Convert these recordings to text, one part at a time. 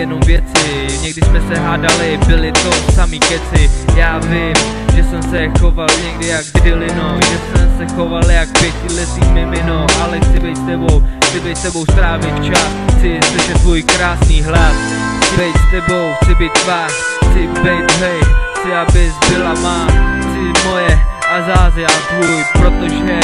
jenom věci. Někdy jsme se hádali, byly to samý keci. Já vím, že jsem se choval někdy jak dilino, že jsem se choval jak pětiletý mimino, ale chci být s tebou strávit čas, chci slyšet tvůj krásný hlas. Chci být s tebou, chci být tvá, chci být hej, chci abys byla má, chci moje a zázia tvůj, protože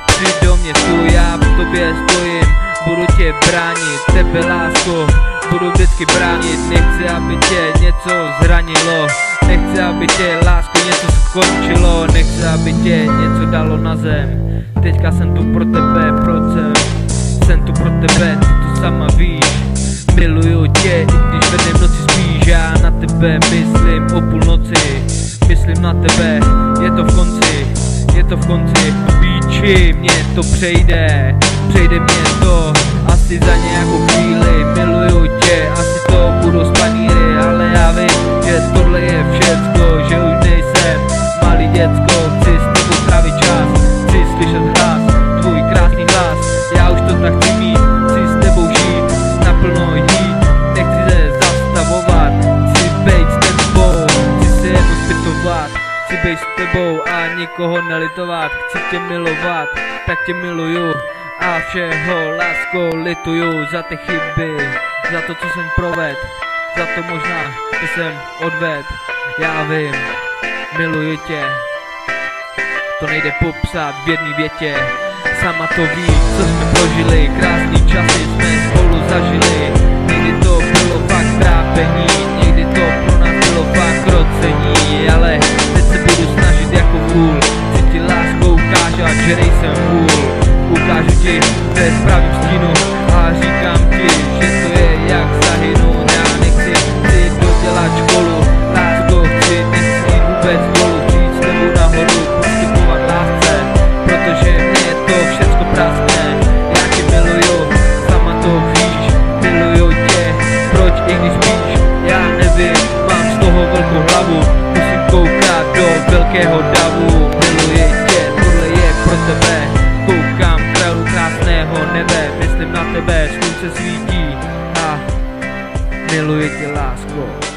přijď do mě tu, já v tobě stojím, budu tě bránit, tebe lásko, budu vždycky bránit. Nechci, aby tě něco zranilo, nechci, aby tě lásko něco skončilo, nechci, aby tě něco dalo na zem. Teďka jsem tu pro tebe, jsem tu pro tebe, ty to sama víš. Miluju tě, i když ve dne v noci spíš, já na tebe myslím o půlnoci. Myslím na tebe, je to v konci, píči, mě to přejde mě to asi za nějakou chvíli. Miluju tě, asi to budou spaníry, ale já vím, že tohle je všecko, že už nejsem malý děcko. Chci s tebou strávit čas, chci slyšet hlas, tvůj krásný hlas, já už to tak chci mít, chci s tebou žít, naplno jít, nechci se zastavovat, chci být s tebou, chci se jenom zpytovat, chci být s tebou a nikoho nelitovat, chci tě milovat, tak tě miluju a všeho lásko lituju za ty chyby, za to, co jsem proved, za to možná, že jsem odved. Já vím, miluju tě, to nejde popsat v jedné větě. Sama to víš, co jsme prožili, krásný časy jsme spolu zažili. Někdy to bylo fakt trápení, někdy to pro nás bylo fakt krocení, ale teď se budu snažit jako vůl, chci ti láskou ukázat, že nejsem vůl. Ukážu ti, to je v pravým stínu a říkám ti, že to je jak zahynu. Já chci dodělat školu, lásko chci, nechci jít vůbec dolů, chci jít s tebou nahoru, postupovat lásce, protože mě to všecko praskne. Já tě miluju, sama to víš, miluju tě, proč i když spíš, já nevím, mám z toho velkou hlavu, musím koukat do velkého davu. Miluji tě, tohle je pro tebe, koukám krajů krásného nebe, myslím na tebe, slunce svítí a miluji tě lásko.